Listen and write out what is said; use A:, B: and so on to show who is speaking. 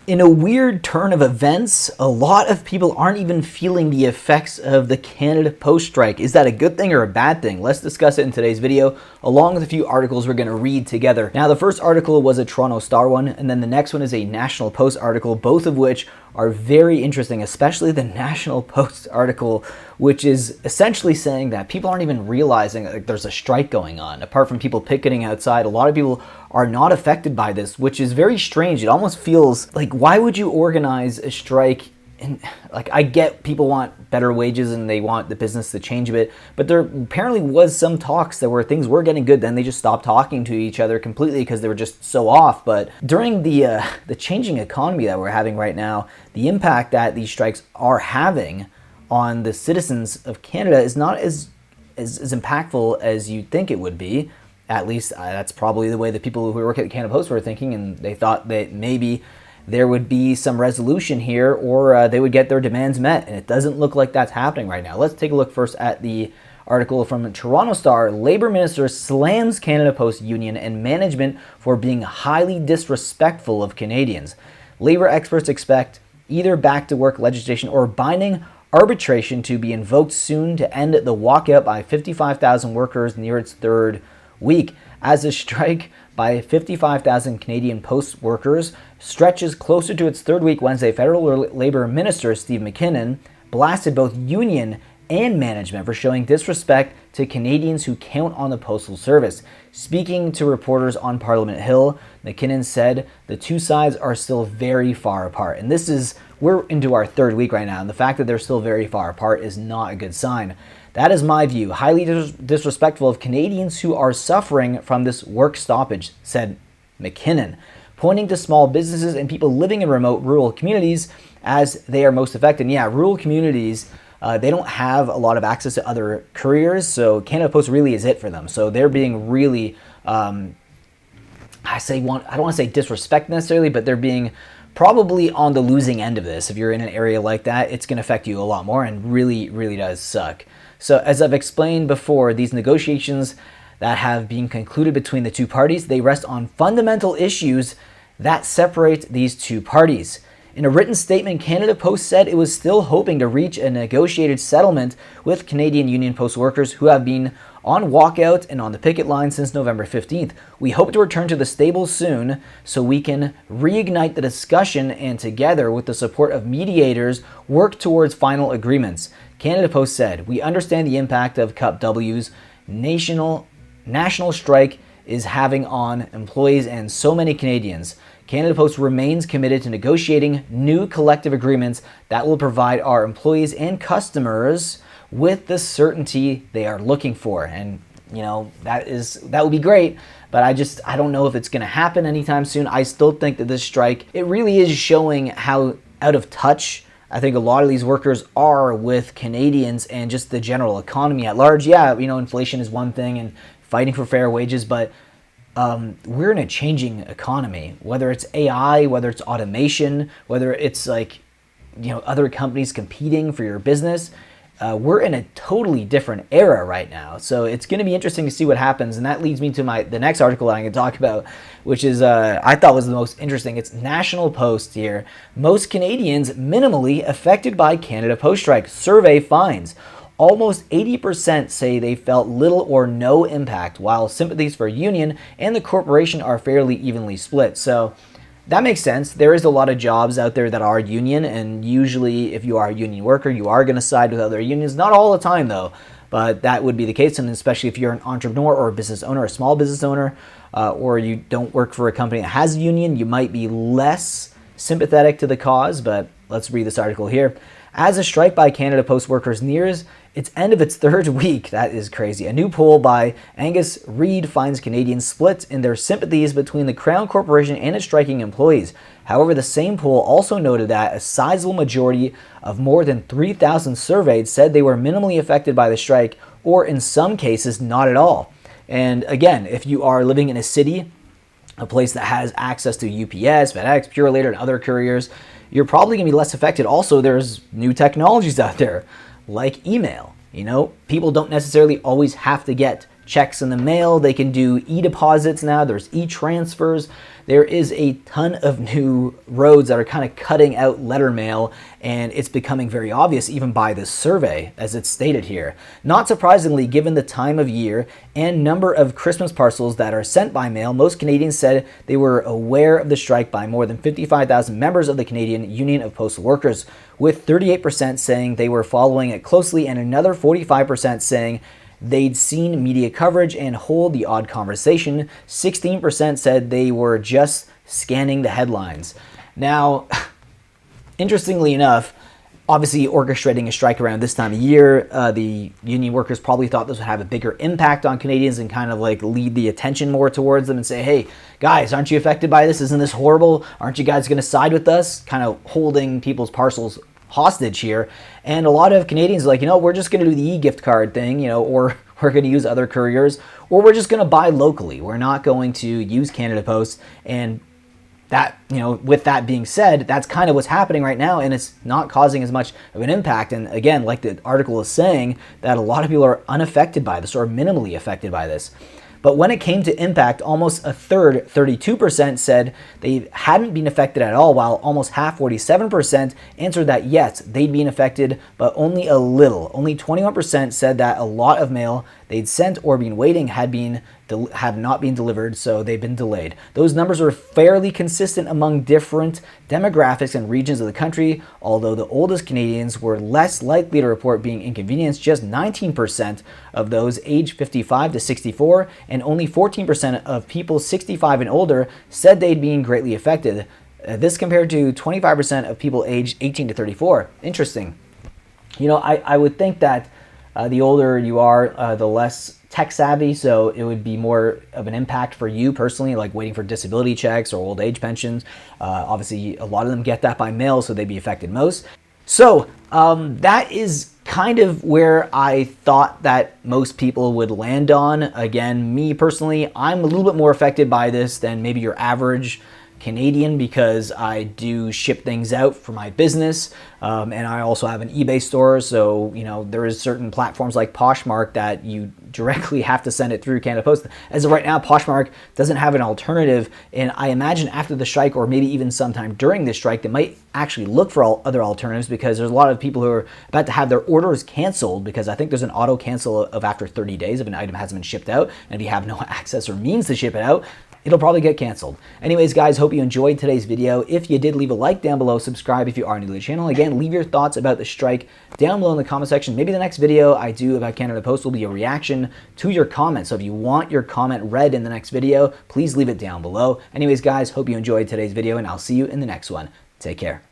A: In a weird turn of events, a lot of people aren't even feeling the effects of the Canada Post strike. Is that a good thing or a bad thing? Let's discuss it in today's video, along with a few articles we're going to read together. Now, the first article was a Toronto Star one, and then the next one is a National Post article, both of which are very interesting, especially the National Post article, which is essentially saying that people aren't even realizing that there's a strike going on. Apart from people picketing outside, a lot of people are not affected by this, which is very strange. It almost feels like, why would you organize a strike? And like, I get people want better wages and they want the business to change a bit, but there apparently was some talks that where things were getting good, then they just stopped talking to each other completely because they were just so off. But during the changing economy that we're having right now, the impact that these strikes are having on the citizens of Canada is not as impactful as you'd think it would be. At least that's probably the way the people who work at the Canada Post were thinking, and they thought that maybe there would be some resolution here, or they would get their demands met, and it doesn't look like that's happening right now. Let's take a look first at the article from Toronto Star. Labour Minister slams Canada Post union and management for being highly disrespectful of Canadians. Labour experts expect either back-to-work legislation or binding arbitration to be invoked soon to end the walkout by 55,000 workers near its third week, as the strike by 55,000 Canadian Post workers stretches closer to its third week. Wednesday, Federal Labour Minister Steve McKinnon blasted both union and management for showing disrespect to Canadians who count on the Postal Service. Speaking to reporters on Parliament Hill, McKinnon said the two sides are still very far apart. And we're into our third week right now, and the fact that they're still very far apart is not a good sign. That is my view. Highly disrespectful of Canadians who are suffering from this work stoppage, said McKinnon, pointing to small businesses and people living in remote rural communities as they are most affected. Yeah, rural communities, they don't have a lot of access to other couriers, so Canada Post really is it for them. So they're being really, I don't want to say disrespect necessarily, but they're being probably on the losing end of this. If you're in an area like that, it's going to affect you a lot more, and really, really does suck. So as I've explained before, these negotiations that have been concluded between the two parties, they rest on fundamental issues that separate these two parties. In a written statement, Canada Post said it was still hoping to reach a negotiated settlement with Canadian Union Post workers who have been on walkout and on the picket line since November 15th. We hope to return to the stable soon so we can reignite the discussion and together with the support of mediators work towards final agreements. Canada Post said, we understand the impact of Cup W's national strike is having on employees and so many Canadians. Canada Post remains committed to negotiating new collective agreements that will provide our employees and customers with the certainty they are looking for. And that would be great, but I don't know if it's going to happen anytime soon. I still think that this strike, it really is showing how out of touch I think a lot of these workers are with Canadians and just the general economy at large. Yeah, inflation is one thing and fighting for fair wages, but we're in a changing economy. Whether it's AI, whether it's automation, whether it's other companies competing for your business, we're in a totally different era right now. So it's going to be interesting to see what happens. And that leads me to the next article that I'm going to talk about, which is, I thought was the most interesting. It's National Post here. Most Canadians minimally affected by Canada Post strike. Survey finds. Almost 80% say they felt little or no impact, while sympathies for union and the corporation are fairly evenly split. So that makes sense. There is a lot of jobs out there that are union, and usually if you are a union worker, you are going to side with other unions. Not all the time, though, but that would be the case, and especially if you're an entrepreneur or a business owner, a small business owner, or you don't work for a company that has a union, you might be less sympathetic to the cause, but let's read this article here. As a strike by Canada Post workers nears its end of its third week, that is crazy. A new poll by Angus Reid finds Canadians split in their sympathies between the Crown Corporation and its striking employees. However, the same poll also noted that a sizable majority of more than 3,000 surveyed said they were minimally affected by the strike, or in some cases, not at all. And again, if you are living in a city, a place that has access to UPS, FedEx, Purolator, and other couriers, you're probably going to be less affected. Also, there's new technologies out there like email. People don't necessarily always have to get checks in the mail. They can do e-deposits now. There's e-transfers. there is a ton of new roads that are kind of cutting out letter mail, and it's becoming very obvious even by this survey, as it's stated here. Not surprisingly, given the time of year and number of Christmas parcels that are sent by mail, most Canadians said they were aware of the strike by more than 55,000 members of the Canadian Union of Postal Workers, with 38% saying they were following it closely and another 45% saying they'd seen media coverage and hold the odd conversation. 16% said they were just scanning the headlines. Now, interestingly enough, obviously orchestrating a strike around this time of year, the union workers probably thought this would have a bigger impact on Canadians and kind of like lead the attention more towards them and say, hey, guys, aren't you affected by this? Isn't this horrible? Aren't you guys going to side with us? Kind of holding people's parcels hostage here. And a lot of Canadians are like, we're just going to do the e-gift card thing, or we're going to use other couriers, or we're just going to buy locally. We're not going to use Canada Post. And that, with that being said, that's kind of what's happening right now, and it's not causing as much of an impact. And again, like the article is saying, that a lot of people are unaffected by this or minimally affected by this. But when it came to impact, almost a third, 32%, said they hadn't been affected at all, while almost half, 47%, answered that yes, they'd been affected, but only a little. Only 21% said that a lot of mail they'd sent or been waiting have not been delivered, so they've been delayed. Those numbers were fairly consistent among different demographics and regions of the country, although the oldest Canadians were less likely to report being inconvenienced. Just 19% of those aged 55 to 64, and only 14% of people 65 and older said they'd been greatly affected. This compared to 25% of people aged 18 to 34. Interesting. I would think that the older you are, the less tech savvy, so it would be more of an impact for you personally, like waiting for disability checks or old age pensions. Obviously, a lot of them get that by mail, so they'd be affected most. So that is kind of where I thought that most people would land on. Again, me personally, I'm a little bit more affected by this than maybe your average Canadian, because I do ship things out for my business, and I also have an eBay store, so there is certain platforms like Poshmark that you directly have to send it through Canada Post. As of right now, Poshmark doesn't have an alternative, and I imagine after the strike, or maybe even sometime during this strike, they might actually look for other alternatives, because there's a lot of people who are about to have their orders canceled, because I think there's an auto cancel of after 30 days if an item hasn't been shipped out, and if you have no access or means to ship it out, it'll probably get canceled. Anyways, guys, hope you enjoyed today's video. If you did, leave a like down below, subscribe if you are new to the channel. Again, leave your thoughts about the strike down below in the comment section. Maybe the next video I do about Canada Post will be a reaction to your comments. So if you want your comment read in the next video, please leave it down below. Anyways, guys, hope you enjoyed today's video, and I'll see you in the next one. Take care.